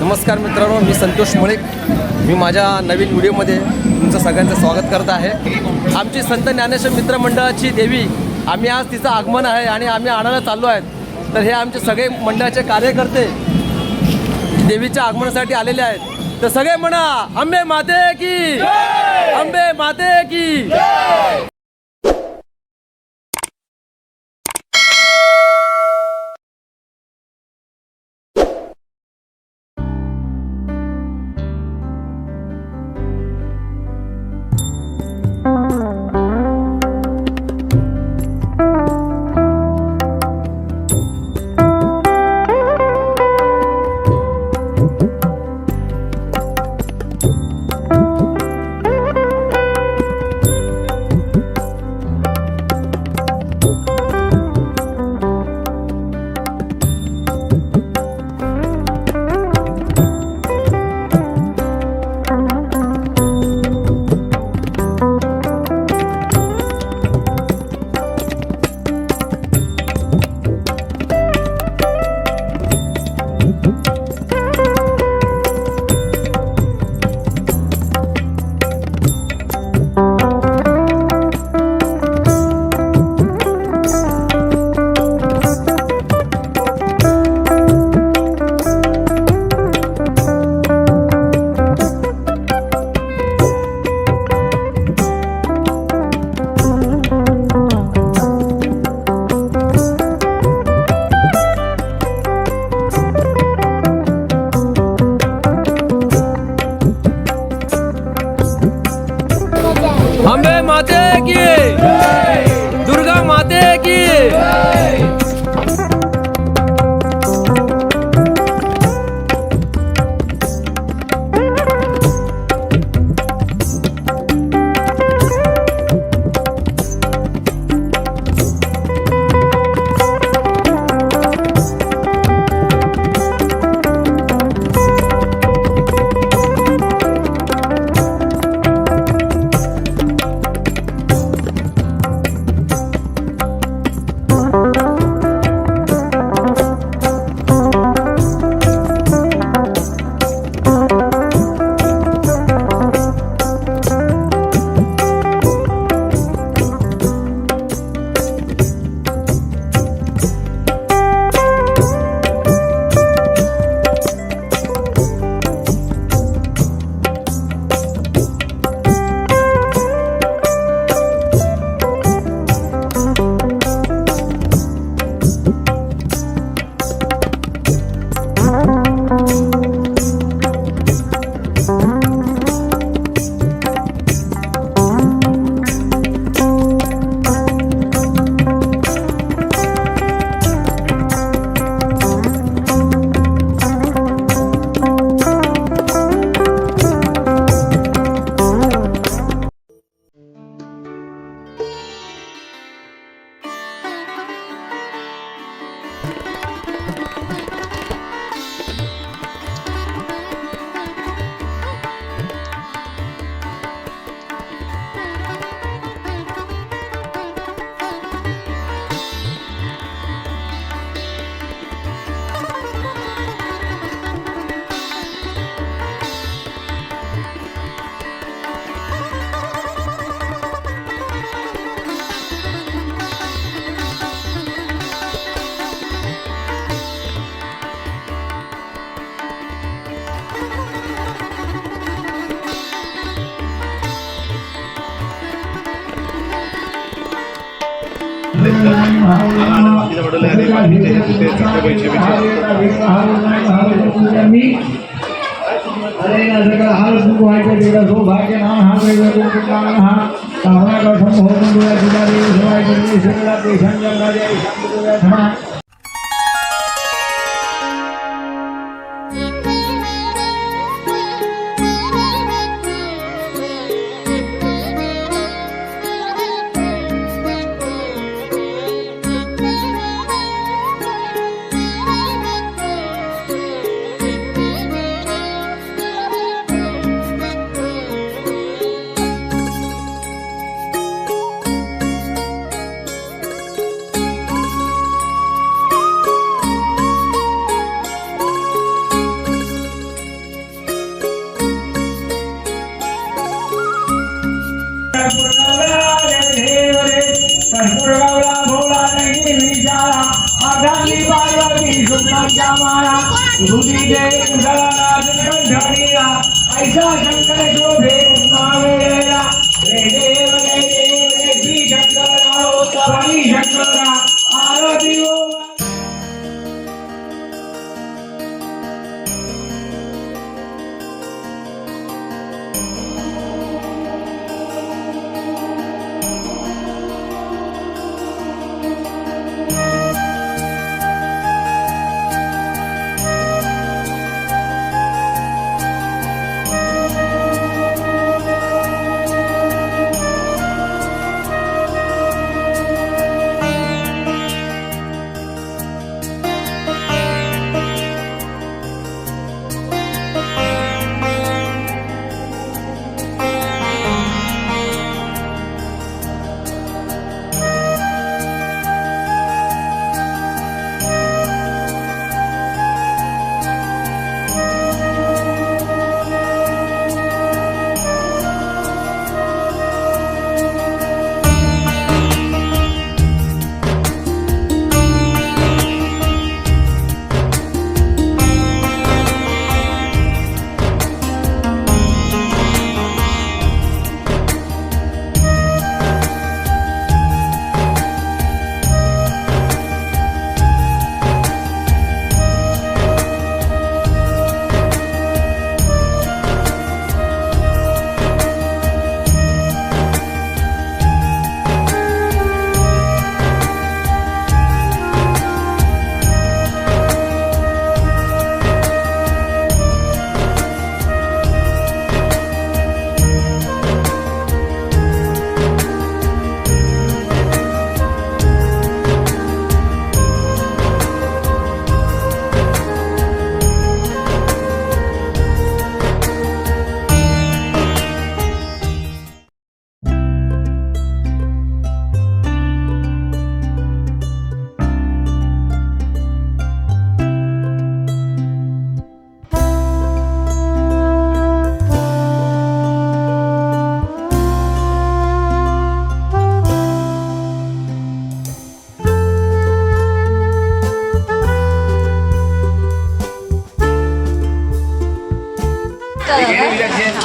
नमस्कार मित्रांनो, मी संतोष मळिक. मी माझ्या नवीन व्हिडिओमध्ये तुमचं सगळ्यांचं स्वागत करत आहे. आमची संत ज्ञानेश्वर मित्रमंडळाची देवी, आम्ही आज तिचं आगमन आहे आणि आम्ही आणायला चाललो आहेत. तर हे आमचे सगळे मंडळाचे कार्यकर्ते देवीच्या आगमनासाठी आलेले आहेत. तर सगळे म्हणा, अंबे माते की, अंबे माते की. अंबे माते की, दुर्गा माते की. जय उदयनाथ कंठणीला ऐसा शंकर शोभे उन्मावेला जय देव जय श्री शंकरा स्वामी शंकरा आरती ओ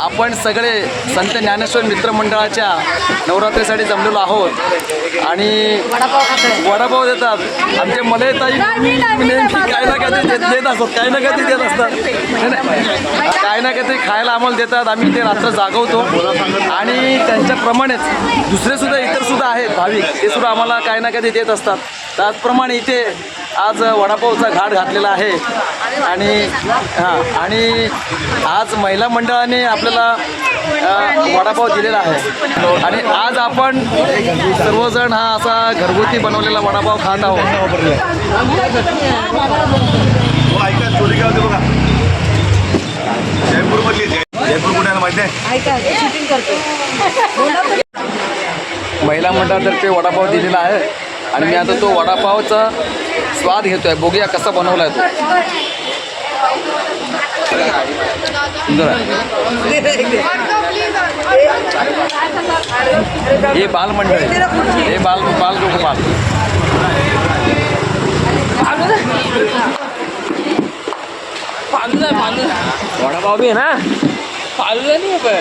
आपण सगळे संत ज्ञानेश्वर मित्रमंडळाच्या नवरात्रीसाठी जमलेलो आहोत आणि वडापाव देतात. आमचे मलयताई नेमकी काही ना काहीतरी देत असतात, काही ना काहीतरी देत असतात, काही ना काहीतरी खायला आम्हाला देतात. आम्ही ते रात्र जागवतो आणि त्यांच्याप्रमाणेच दुसरेसुद्धा इतरसुद्धा आहेत भाविक, ते सुद्धा आम्हाला काही ना काहीतरी देत असतात. त्याचप्रमाणे इथे आज वडापावचा घाट घातलेला आहे आणि आज महिला मंडळाने आपल्याला वडापाव दिलेला आहे आणि आज आपण सर्वजण हा असा घरगुती बनवलेला वडापाव खात आहोत. महिला मंडळातर्फे वडापाव दिलेला आहे आणि मी आता तो वडापावचा स्वाद घेतोय. बघूया कसा बनवला आहे तो. सुंदर आहे. हे बालमंडळ आहे, हे बाल गोपाल. वडापाव भी है ना, फालूदा नहीं है पर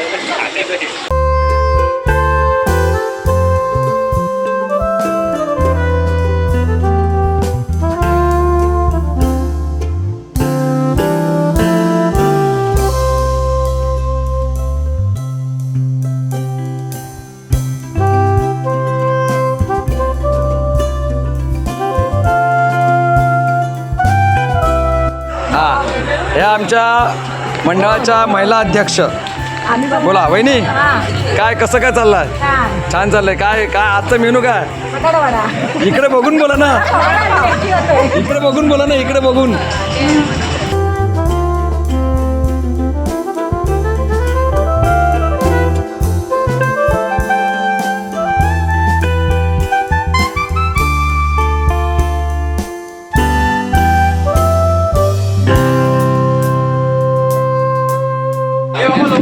हे आमच्या मंडळाच्या महिला अध्यक्ष. बोला वहिनी, काय कसं काय चाललंय? छान चाललंय. काय काय आजचा मेनू काय? इकडे बघून बोला ना, इकडे बघून बोला ना, इकडे बघून.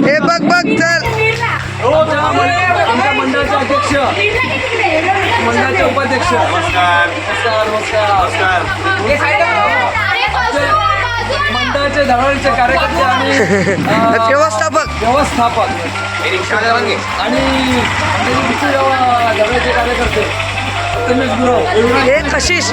हे बघ बघ चल. आमच्या मंडळाचे अध्यक्ष, मंडळाचे उपाध्यक्ष. नमस्कार नमस्कार नमस्कार. मंडळ मंडळाचे दरवर्षीचे कार्यकर्ते आणि व्यवस्थापक आणि दरवर्षीचे कार्यकर्ते हे कशिश